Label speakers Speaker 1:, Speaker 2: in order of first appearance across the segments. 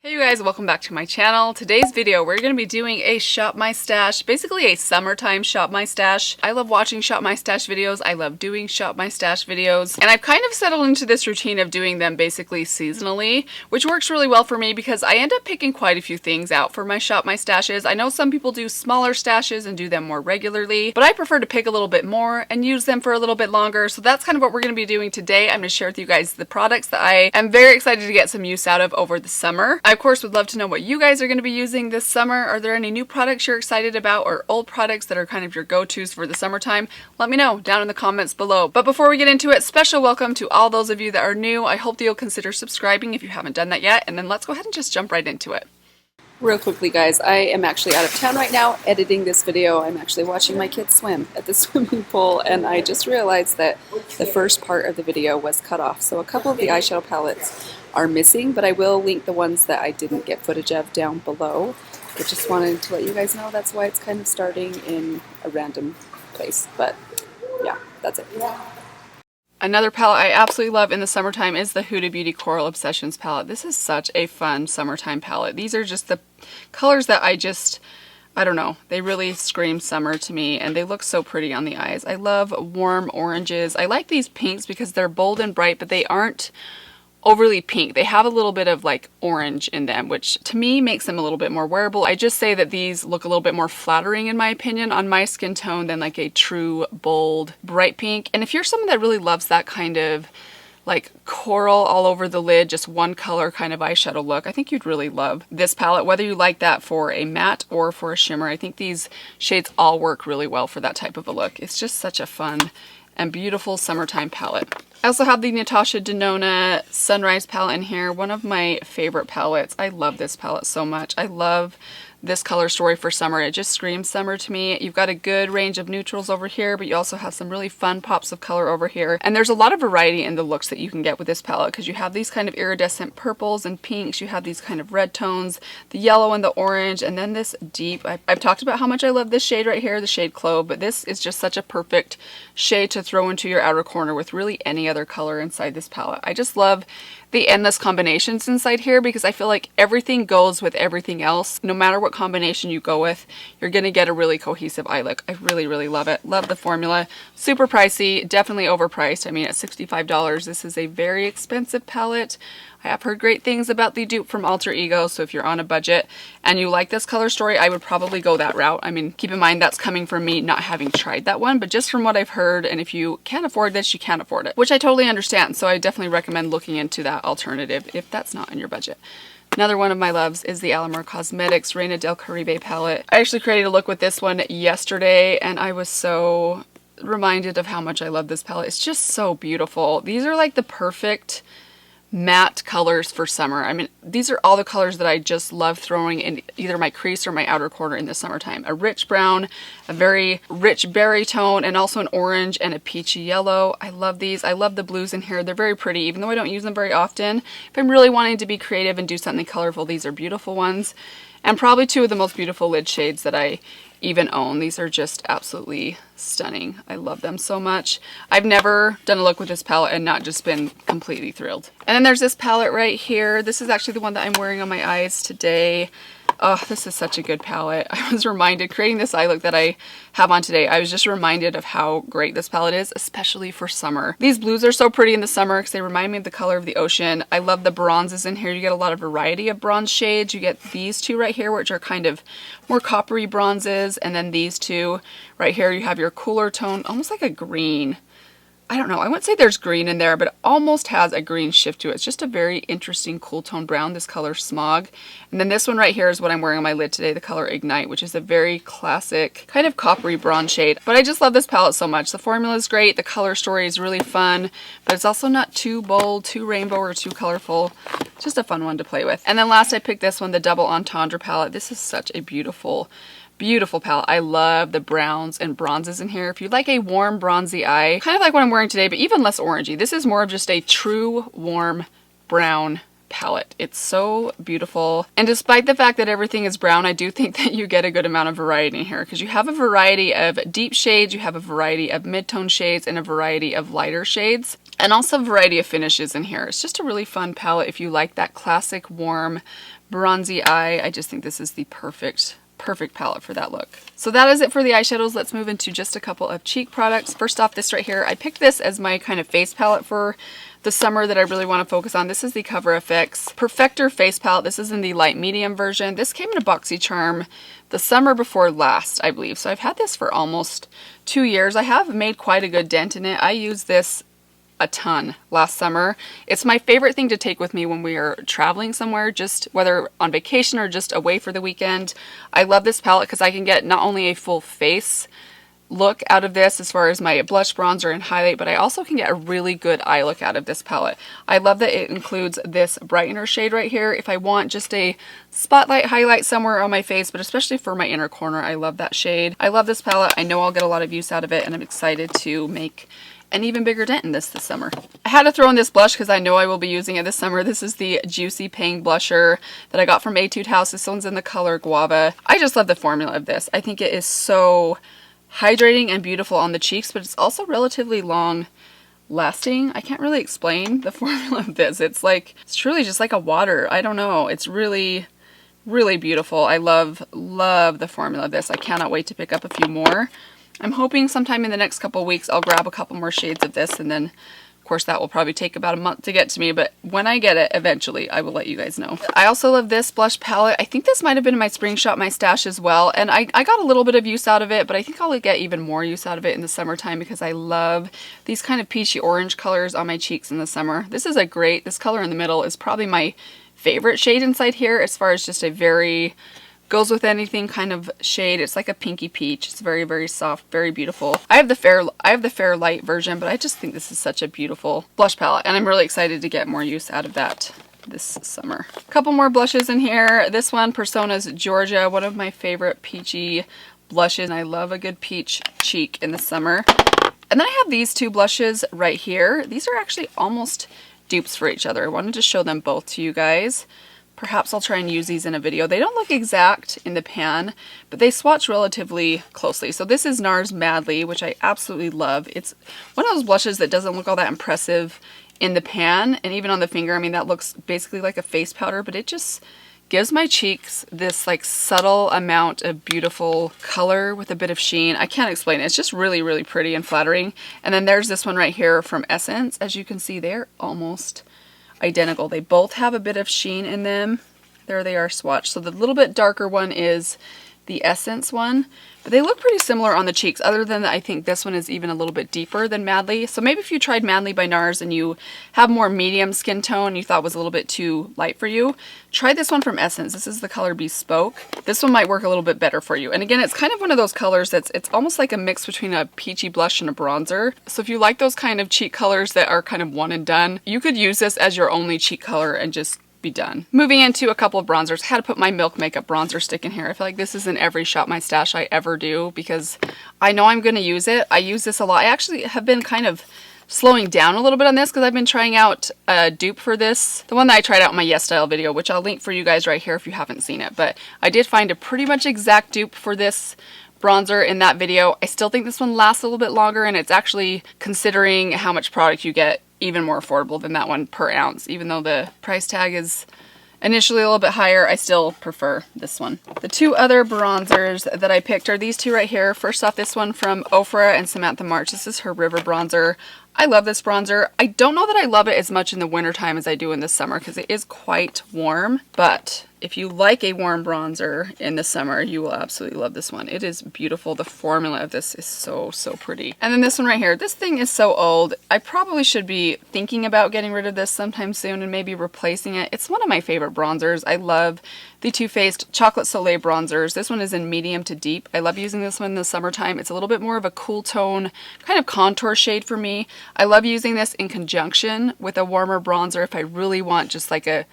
Speaker 1: Hey you guys, welcome back to my channel. Today's video we're going to be doing a shop my stash, basically a summertime shop my stash. I love watching shop my stash videos. I love doing shop my stash videos, and I've kind of settled into this routine of doing them basically seasonally, which works really well for me because I end up picking quite a few things out for my shop my stashes. I know some people do smaller stashes and do them more regularly, but I prefer to pick a little bit more and use them for a little bit longer. So that's kind of what we're going to be doing today. I'm going to share with you guys the products that I am very excited to get some use out of over the summer. I of course would love to know what you guys are going to be using this summer. Are there any new products you're excited about or old products that are kind of your go-tos for the summertime? Let me know down in the comments below. But before we get into it, special welcome to all those of you that are new. I hope that you'll consider subscribing if you haven't done that yet, and then let's go ahead and just jump right into it. Real quickly guys, I am actually out of town right now editing this video. I'm actually watching my kids swim at the swimming pool, and I just realized that the first part of the video was cut off. So a couple of the eyeshadow palettes are missing, but I will link the ones that I didn't get footage of down below. I just wanted to let you guys know that's why it's kind of starting in a random place, but yeah, that's it. Another palette I absolutely love in the summertime is the Huda Beauty Coral Obsessions palette. This is such a fun summertime palette. These are just the colors that I don't know, they really scream summer to me, and they look so pretty on the eyes. I love warm oranges. I like these pinks because they're bold and bright, but they aren't overly pink. They have a little bit of like orange in them, which to me makes them a little bit more wearable. I just say that these look a little bit more flattering in my opinion on my skin tone than like a true bold bright pink. And if you're someone that really loves that kind of like coral all over the lid, just one color kind of eyeshadow look, I think you'd really love this palette, whether you like that for a matte or for a shimmer. I think these shades all work really well for that type of a look. It's just such a fun and beautiful summertime palette. I also have the Natasha Denona Sunrise palette in here, one of my favorite palettes. I love this palette so much. I love this color story for summer. It just screams summer to me. You've got a good range of neutrals over here, but you also have some really fun pops of color over here. And there's a lot of variety in the looks that you can get with this palette because you have these kind of iridescent purples and pinks, you have these kind of red tones, the yellow and the orange, and then this deep, I've talked about how much I love this shade right here, the shade Clove, but this is just such a perfect shade to throw into your outer corner with really any other color inside this palette. I just love the endless combinations inside here because I feel like everything goes with everything else. No matter what combination you go with, you're gonna get a really cohesive eye look. I really, really love it. Love the formula. Super pricey, definitely overpriced. I mean, at $65, this is a very expensive palette. I have heard great things about the dupe from Alter Ego, so if you're on a budget and you like this color story, I would probably go that route. I mean, keep in mind that's coming from me not having tried that one, but just from what I've heard, and if you can't afford this, you can't afford it, which I totally understand, so I definitely recommend looking into that alternative if that's not in your budget. Another one of my loves is the Alamar Cosmetics Reina del Caribe palette. I actually created a look with this one yesterday, and I was so reminded of how much I love this palette. It's just so beautiful. These are like the perfect matte colors for summer. I mean, these are all the colors that I just love throwing in either my crease or my outer corner in the summertime. A rich brown, a very rich berry tone, and also an orange and a peachy yellow. I love these. I love the blues in here. They're very pretty, even though I don't use them very often. If I'm really wanting to be creative and do something colorful, these are beautiful ones. And probably two of the most beautiful lid shades that I even own. These are just absolutely stunning. I love them so much. I've never done a look with this palette and not just been completely thrilled. And then there's this palette right here. This is actually the one that I'm wearing on my eyes today. Oh, this is such a good palette. I was reminded, creating this eye look that I have on today, I was just reminded of how great this palette is, especially for summer. These blues are so pretty in the summer because they remind me of the color of the ocean. I love the bronzes in here. You get a lot of variety of bronze shades. You get these two right here, which are kind of more coppery bronzes, and then these two right here, you have your cooler tone, almost like a green. I don't know, I wouldn't say there's green in there, but it almost has a green shift to it. It's just a very interesting cool tone brown, this color Smog. And then this one right here is what I'm wearing on my lid today, the color Ignite, which is a very classic kind of coppery bronze shade. But I just love this palette so much. The formula is great, the color story is really fun, but it's also not too bold, too rainbow, or too colorful. Just a fun one to play with. And then last I picked this one, the Double Entendre palette. This is such a beautiful palette. I love the browns and bronzes in here. If you like a warm bronzy eye, kind of like what I'm wearing today, but even less orangey, this is more of just a true warm brown palette. It's so beautiful. And despite the fact that everything is brown, I do think that you get a good amount of variety in here because you have a variety of deep shades, you have a variety of mid-tone shades, and a variety of lighter shades. And also a variety of finishes in here. It's just a really fun palette if you like that classic warm bronzy eye. I just think this is the perfect palette for that look. So that is it for the eyeshadows. Let's move into just a couple of cheek products. First off, this right here, I picked this as my kind of face palette for the summer that I really want to focus on. This is the Cover FX Perfector face palette. This is in the light medium version. This came in a BoxyCharm the summer before last, I believe. So I've had this for almost 2 years. I have made quite a good dent in it. I used this a ton last summer. It's my favorite thing to take with me when we are traveling somewhere, just whether on vacation or just away for the weekend. I love this palette because I can get not only a full face look out of this as far as my blush, bronzer, and highlight, but I also can get a really good eye look out of this palette. I love that it includes this brightener shade right here. If I want just a spotlight highlight somewhere on my face, but especially for my inner corner, I love that shade. I love this palette. I know I'll get a lot of use out of it, and I'm excited to make an even bigger dent in this summer. I had to throw in this blush because I know I will be using it this summer. This is the Juicy Pang blusher that I got from Etude House. This one's in the color Guava. I just love the formula of this. I think it is so hydrating and beautiful on the cheeks, but it's also relatively long lasting. I can't really explain the formula of this. It's truly just like a water. I don't know. It's really, really beautiful. I love the formula of this. I cannot wait to pick up a few more. I'm hoping sometime in the next couple of weeks I'll grab a couple more shades of this, and then of course that will probably take about a month to get to me, but when I get it eventually I will let you guys know. I also love this blush palette. I think this might have been in my spring shop my stash as well, and I got a little bit of use out of it, but I think I'll get even more use out of it in the summertime because I love these kind of peachy orange colors on my cheeks in the summer. This color in the middle is probably my favorite shade inside here as far as just a very goes with anything kind of shade. It's like a pinky peach. It's very, very soft, very beautiful. I have the fair light version, but I just think this is such a beautiful blush palette, and I'm really excited to get more use out of that this summer. A couple more blushes in here. This one, Persona's Georgia, one of my favorite peachy blushes. I love a good peach cheek in the summer. And then I have these two blushes right here. These are actually almost dupes for each other. I wanted to show them both to you guys. Perhaps I'll try and use these in a video. They don't look exact in the pan, but they swatch relatively closely. So this is NARS Madly, which I absolutely love. It's one of those blushes that doesn't look all that impressive in the pan, and even on the finger. I mean, that looks basically like a face powder, but it just gives my cheeks this like subtle amount of beautiful color with a bit of sheen. I can't explain it. It's just really, really pretty and flattering. And then there's this one right here from Essence. As you can see, they're almost identical. They both have a bit of sheen in them. There they are swatched. So the little bit darker one is the Essence one, but they look pretty similar on the cheeks, other than I think this one is even a little bit deeper than Madly. So maybe if you tried Madly by NARS and you have more medium skin tone you thought was a little bit too light for you, try this one from Essence. This is the color Bespoke. This one might work a little bit better for you. And again, it's kind of one of those colors it's almost like a mix between a peachy blush and a bronzer. So if you like those kind of cheek colors that are kind of one and done, you could use this as your only cheek color and just be done. Moving into a couple of bronzers. I had to put my Milk Makeup bronzer stick in here. I feel like this is in every Shop My Stash I ever do because I know I'm going to use it. I use this a lot. I actually have been kind of slowing down a little bit on this because I've been trying out a dupe for this. The one that I tried out in my Yes Style video, which I'll link for you guys right here if you haven't seen it. But I did find a pretty much exact dupe for this bronzer in that video. I still think this one lasts a little bit longer, and it's actually, considering how much product you get, even more affordable than that one per ounce. Even though the price tag is initially a little bit higher, I still prefer this one. The two other bronzers that I picked are these two right here. First off, this one from Ofra and Samantha March. This is her River bronzer. I love this bronzer. I don't know that I love it as much in the wintertime as I do in the summer because it is quite warm, but if you like a warm bronzer in the summer, you will absolutely love this one. It is beautiful. The formula of this is so, so pretty. And then this one right here. This thing is so old. I probably should be thinking about getting rid of this sometime soon and maybe replacing it. It's one of my favorite bronzers. I love the Too Faced Chocolate Soleil bronzers. This one is in medium to deep. I love using this one in the summertime. It's a little bit more of a cool tone, kind of contour shade for me. I love using this in conjunction with a warmer bronzer if I really want just like a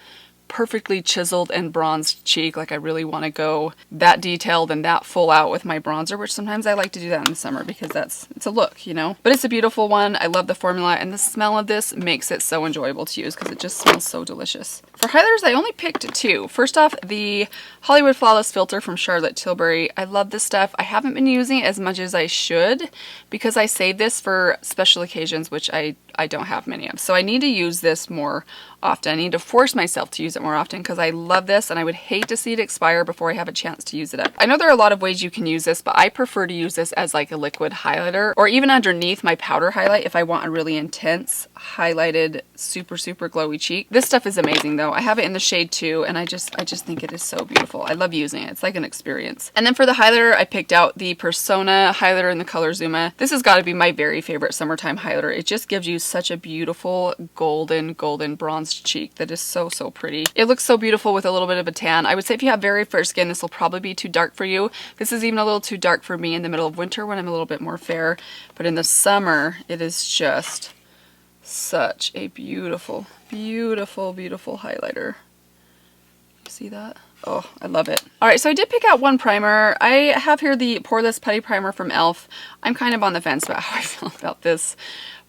Speaker 1: perfectly chiseled and bronzed cheek. Like I really want to go that detailed and that full out with my bronzer, which sometimes I like to do that in the summer because it's a look, you know. But it's a beautiful one. I love the formula, and the smell of this makes it so enjoyable to use because it just smells so delicious. For highlighters, I only picked two. First off, the Hollywood Flawless Filter from Charlotte Tilbury. I love this stuff. I haven't been using it as much as I should because I save this for special occasions, which I don't have many of. So I need to use this more often. I need to force myself to use use it more often because I love this and I would hate to see it expire before I have a chance to use it up. I know there are a lot of ways you can use this, but I prefer to use this as like a liquid highlighter or even underneath my powder highlight if I want a really intense highlighted super glowy cheek. This stuff is amazing though. I have it in the shade 2 and I just think it is so beautiful. I love using it. It's like an experience. And then for the highlighter, I picked out the Persona highlighter in the color Zuma. This has got to be my very favorite summertime highlighter. It just gives you such a beautiful golden bronzed cheek that is so pretty. It looks so beautiful with a little bit of a tan. I would say if you have very fair skin, this will probably be too dark for you. This is even a little too dark for me in the middle of winter when I'm a little bit more fair, but in the summer, it is just such a beautiful highlighter. You see that? Oh, I love it. Alright, so I did pick out one primer. I have here the Poreless Putty Primer from e.l.f. I'm kind of on the fence about how I feel about this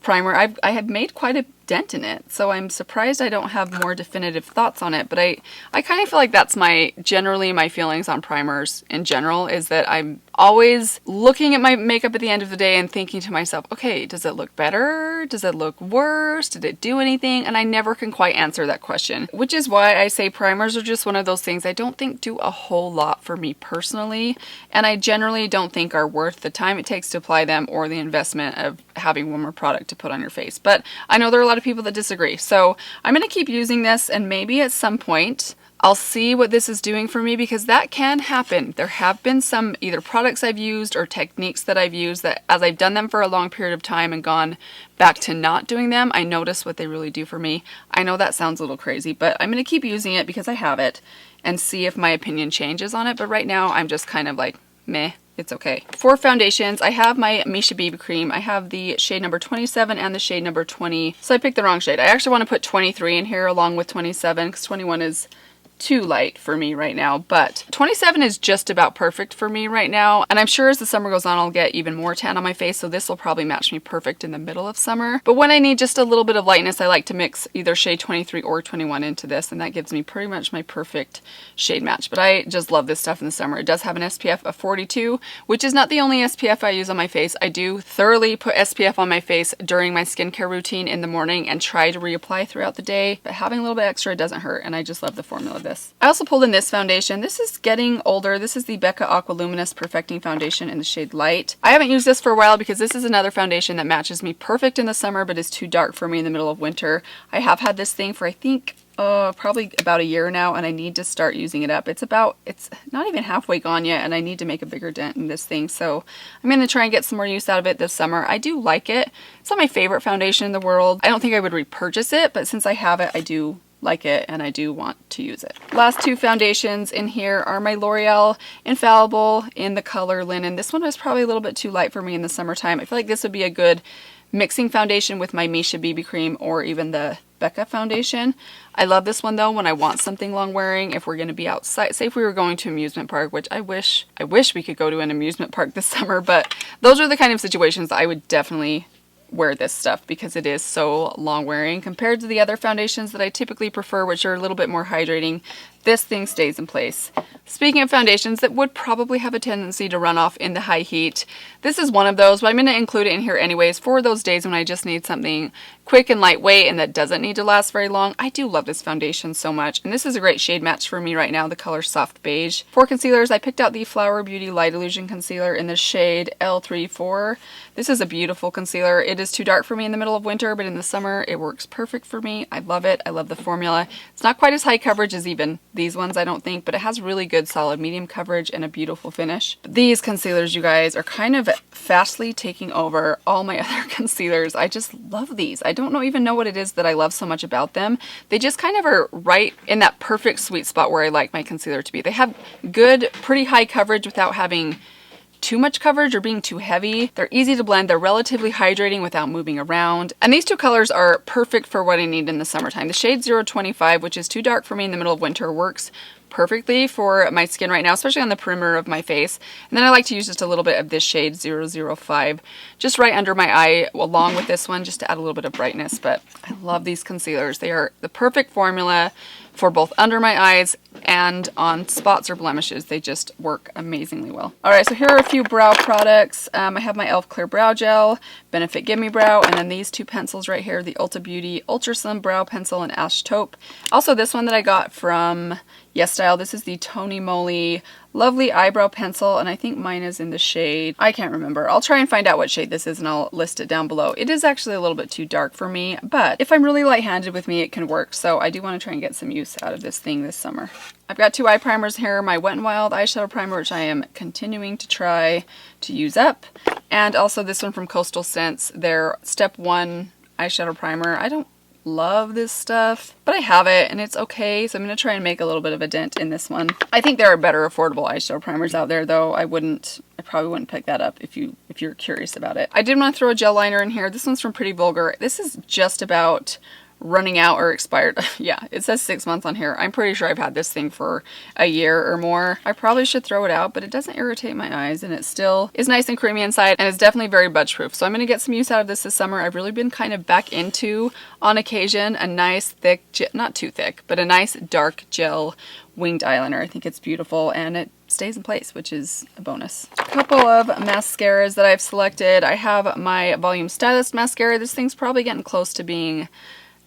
Speaker 1: primer. I have made quite a dent in it, so I'm surprised I don't have more definitive thoughts on it, but I kind of feel like that's generally my feelings on primers in general, is that I'm always looking at my makeup at the end of the day and thinking to myself, okay, does it look better? Does it look worse? Did it do anything? And I never can quite answer that question, which is why I say primers are just one of those things I don't think do a whole lot for me personally, and I generally don't think are worth the time it takes to apply them or the investment of having one more product to put on your face. But I know there are a lot of people that disagree, so I'm going to keep using this, and maybe at some point I'll see what this is doing for me, because that can happen. There have been some either products I've used or techniques that I've used that as I've done them for a long period of time and gone back to not doing them, I notice what they really do for me. I know that sounds a little crazy, but I'm going to keep using it because I have it and see if my opinion changes on it. But right now I'm just kind of like, meh. It's okay. For foundations, I have my Misha BB cream. I have the shade number 27 and the shade number 20. So I picked the wrong shade. I actually want to put 23 in here along with 27 because 21 is too light for me right now, but 27 is just about perfect for me right now, and I'm sure as the summer goes on I'll get even more tan on my face, so this will probably match me perfect in the middle of summer. But when I need just a little bit of lightness, I like to mix either shade 23 or 21 into this, and that gives me pretty much my perfect shade match. But I just love this stuff in the summer. It does have an SPF of 42, which is not the only SPF I use on my face. I do thoroughly put SPF on my face during my skincare routine in the morning and try to reapply throughout the day, but having a little bit extra doesn't hurt, and I just love the formula of this. I also pulled in this foundation. This is getting older. This is the Becca Aqua Luminous Perfecting Foundation in the shade Light. I haven't used this for a while because this is another foundation that matches me perfect in the summer but is too dark for me in the middle of winter. I have had this thing for I think probably about a year now, and I need to start using it up. It's not even halfway gone yet, and I need to make a bigger dent in this thing, so I'm going to try and get some more use out of it this summer. I do like it. It's not my favorite foundation in the world. I don't think I would repurchase it, but since I have it, I do like it and I do want to use it. Last two foundations in here are my L'Oreal Infallible in the color Linen. This one was probably a little bit too light for me in the summertime. I feel like this would be a good mixing foundation with my Misha BB cream or even the Becca foundation. I love this one though when I want something long wearing, if we're going to be outside. Say if we were going to an amusement park, which I wish we could go to an amusement park this summer, but those are the kind of situations I would definitely wear this stuff because it is so long wearing compared to the other foundations that I typically prefer, which are a little bit more hydrating. This thing stays in place. Speaking of foundations that would probably have a tendency to run off in the high heat, this is one of those, but I'm going to include it in here anyways for those days when I just need something quick and lightweight and that doesn't need to last very long. I do love this foundation so much, and this is a great shade match for me right now, the color Soft Beige. For concealers, I picked out the Flower Beauty Light Illusion Concealer in the shade L34. This is a beautiful concealer. It is too dark for me in the middle of winter, but in the summer it works perfect for me. I love it. I love the formula. It's not quite as high coverage as even these ones, I don't think, but it has really good solid medium coverage and a beautiful finish. But these concealers, you guys, are kind of fastly taking over all my other concealers. I just love these. I don't even know what it is that I love so much about them. They just kind of are right in that perfect sweet spot where I like my concealer to be. They have good, pretty high coverage without having too much coverage or being too heavy. They're easy to blend. They're relatively hydrating without moving around. And these two colors are perfect for what I need in the summertime. The shade 025, which is too dark for me in the middle of winter, works perfectly for my skin right now, especially on the perimeter of my face. And then I like to use just a little bit of this shade 005 just right under my eye along with this one just to add a little bit of brightness. But I love these concealers. They are the perfect formula for both under my eyes and on spots or blemishes. They just work amazingly well. Alright, so here are a few brow products. I have my e.l.f. Clear Brow Gel, Benefit Gimme Brow, and then these two pencils right here, the Ulta Beauty Ultra Slim Brow Pencil in Ash Taupe. Also this one that I got from YesStyle, this is the Tony Moly Lovely Eyebrow Pencil, and I think mine is in the shade, I can't remember. I'll try and find out what shade this is and I'll list it down below. It is actually a little bit too dark for me, but if I'm really light-handed with me, it can work. So I do want to try and get some use out of this thing this summer. I've got two eye primers here, my Wet n Wild Eyeshadow Primer, which I am continuing to try to use up, and also this one from Coastal Scents, their Step 1 Eyeshadow Primer. I don't love this stuff, but I have it and it's okay, so I'm going to try and make a little bit of a dent in this one. I think there are better affordable eyeshadow primers out there though. I probably wouldn't pick that up if you're curious about it. I did want to throw a gel liner in here. This one's from Pretty Vulgar. This is just about running out or expired. Yeah, it says 6 months on here. I'm pretty sure I've had this thing for a year or more. I probably should throw it out, but it doesn't irritate my eyes and it still is nice and creamy inside, and it's definitely very budge proof. So I'm going to get some use out of this summer. I've really been kind of back into, on occasion, a nice thick, not too thick, but a nice dark gel winged eyeliner. I think it's beautiful and it stays in place, which is a bonus. A couple of mascaras that I've selected. I have my Volume Stylist mascara. This thing's probably getting close to being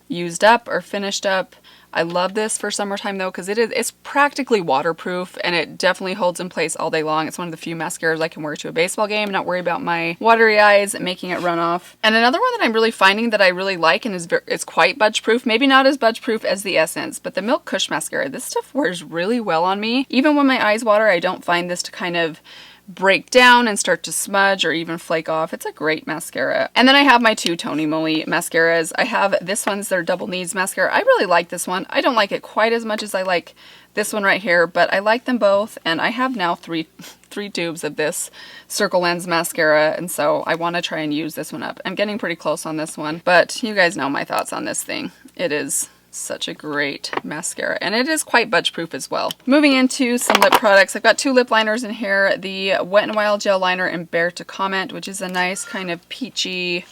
Speaker 1: used up or finished up. I love this for summertime though, because it's practically waterproof and it definitely holds in place all day long. It's one of the few mascaras I can wear to a baseball game, not worry about my watery eyes making it run off. And another one that I'm really finding that I really like and is quite budge proof, maybe not as budge proof as the Essence, but the Milk Kush mascara. This stuff wears really well on me. Even when my eyes water, I don't find this to kind of break down and start to smudge or even flake off. It's a great mascara. And then I have my two Tony Moly mascaras. I have this one's their Double Needs mascara. I really like this one. I don't like it quite as much as I like this one right here, but I like them both, and I have now three tubes of this Circle Lens mascara, and so I want to try and use this one up. I'm getting pretty close on this one, but you guys know my thoughts on this thing. It is such a great mascara, and it is quite budge proof as well. Moving into some lip products, I've got two lip liners in here. The Wet n Wild Gel Liner in Bear to Comment, which is a nice kind of peachy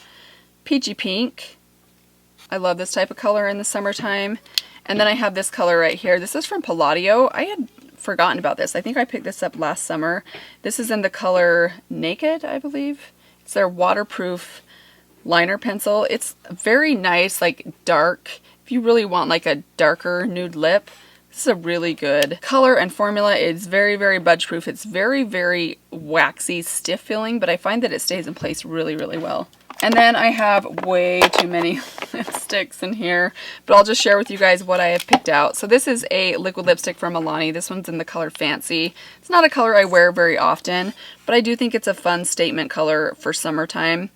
Speaker 1: pink. I love this type of color in the summertime. And then I have this color right here. This is from Palladio. I had forgotten about this. I think I picked this up last summer. This is in the color Naked, I believe. It's their waterproof liner pencil. It's very nice, like dark. If you really want like a darker nude lip, this is a really good color and formula. It's very, very budge proof. It's very, very waxy, stiff feeling, but I find that it stays in place really, really well. And then I have way too many lipsticks in here, but I'll just share with you guys what I have picked out. So this is a liquid lipstick from Milani. This one's in the color Fancy. It's not a color I wear very often, but I do think it's a fun statement color for summertime.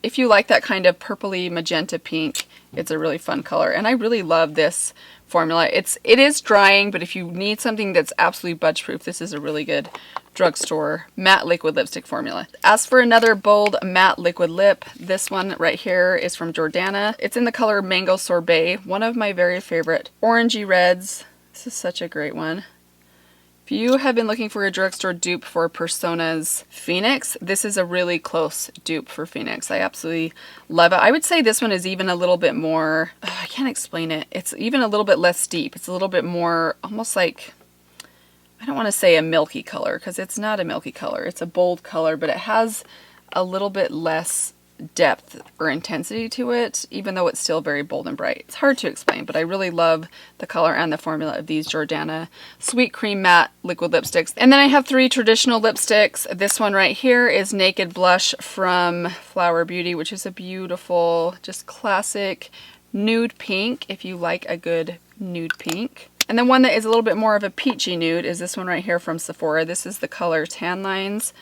Speaker 1: If you like that kind of purpley magenta pink, it's a really fun color, and I really love this formula. It is drying, but if you need something that's absolutely budge proof, this is a really good drugstore matte liquid lipstick formula. As for another bold matte liquid lip, this one right here is from Jordana. It's in the color Mango Sorbet, one of my very favorite orangey reds. This is such a great one. If you have been looking for a drugstore dupe for Persona's Phoenix, this is a really close dupe for Phoenix. I absolutely love it. I would say this one is even a little bit more, I can't explain it. It's even a little bit less deep. It's a little bit more almost like, I don't want to say a milky color because it's not a milky color. It's a bold color, but it has a little bit less depth or intensity to it, even though it's still very bold and bright. It's hard to explain, but I really love the color and the formula of these Jordana Sweet Cream Matte Liquid Lipsticks. And then I have three traditional lipsticks. This one right here is Naked Blush from Flower Beauty, which is a beautiful, just classic nude pink, if you like a good nude pink. And then one that is a little bit more of a peachy nude is this one right here from Sephora. This is the color Tan Lines.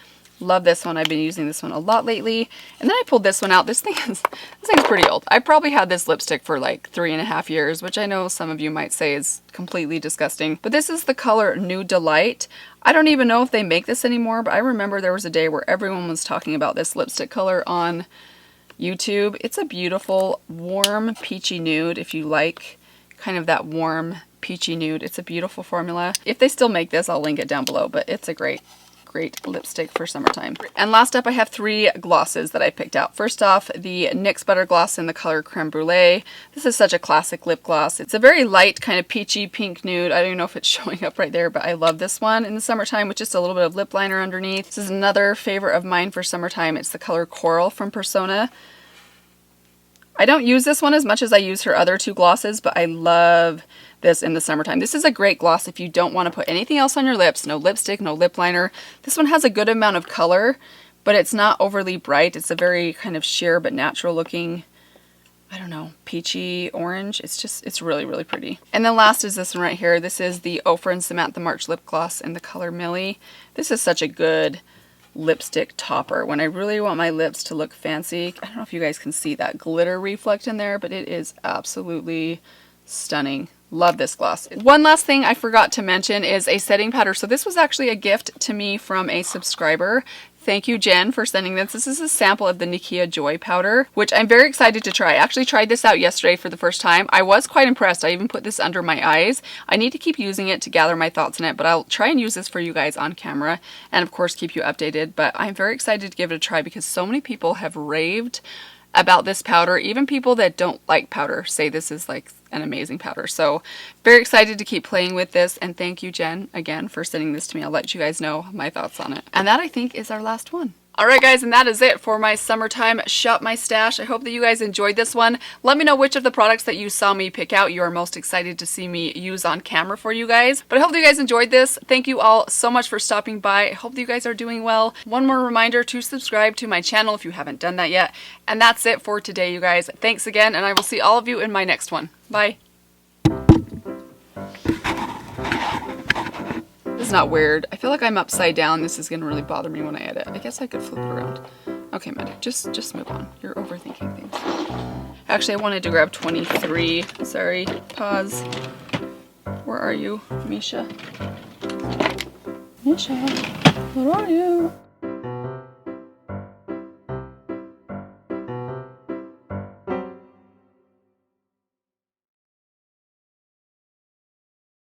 Speaker 1: Love this one. I've been using this one a lot lately. And then I pulled this one out. This thing's pretty old. I probably had this lipstick for like 3.5 years, which I know some of you might say is completely disgusting. But this is the color Nude Delight. I don't even know if they make this anymore, but I remember there was a day where everyone was talking about this lipstick color on YouTube. It's a beautiful, warm, peachy nude if you like kind of that warm, peachy nude. It's a beautiful formula. If they still make this, I'll link it down below, but it's a great great lipstick for summertime. And last up, I have 3 glosses that I picked out. First off, the NYX Butter Gloss in the color Creme Brulee. This is such a classic lip gloss. It's a very light, kind of peachy pink nude. I don't even know if it's showing up right there, but I love this one in the summertime with just a little bit of lip liner underneath. This is another favorite of mine for summertime. It's the color Coral from Persona. I don't use this one as much as I use her other 2 glosses, but I love this in the summertime. This is a great gloss if you don't want to put anything else on your lips. No lipstick, no lip liner. This one has a good amount of color, but it's not overly bright. It's a very kind of sheer but natural looking, I don't know, peachy orange. It's really, really pretty. And then last is this one right here. This is the Ofra and Samantha March lip gloss in the color Millie. This is such a good lipstick topper when I really want my lips to look fancy. I don't know if you guys can see that glitter reflect in there, but it is absolutely stunning. Love this gloss. One last thing I forgot to mention is a setting powder. So this was actually a gift to me from a subscriber. Thank you, Jen, for sending this. This is a sample of the Nikia Joy powder, which I'm very excited to try. I actually tried this out yesterday for the first time. I was quite impressed. I even put this under my eyes. I need to keep using it to gather my thoughts in it, but I'll try and use this for you guys on camera and of course keep you updated. But I'm very excited to give it a try because so many people have raved about this powder. Even people that don't like powder say this is like an amazing powder. So very excited to keep playing with this, and thank you, Jen, again for sending this to me. I'll let you guys know my thoughts on it. And that I think is our last one. Alright guys, and that is it for my summertime Shop My Stash. I hope that you guys enjoyed this one. Let me know which of the products that you saw me pick out you are most excited to see me use on camera for you guys. But I hope that you guys enjoyed this. Thank you all so much for stopping by. I hope that you guys are doing well. One more reminder to subscribe to my channel if you haven't done that yet. And that's it for today, you guys. Thanks again, and I will see all of you in my next one. Bye. This is not weird. I feel like I'm upside down. This is gonna really bother me when I edit. I guess I could flip it around. Okay, Mandy, just move on. You're overthinking things. Actually, I wanted to grab 23. Sorry, pause. Where are you, Misha? Misha, where are you?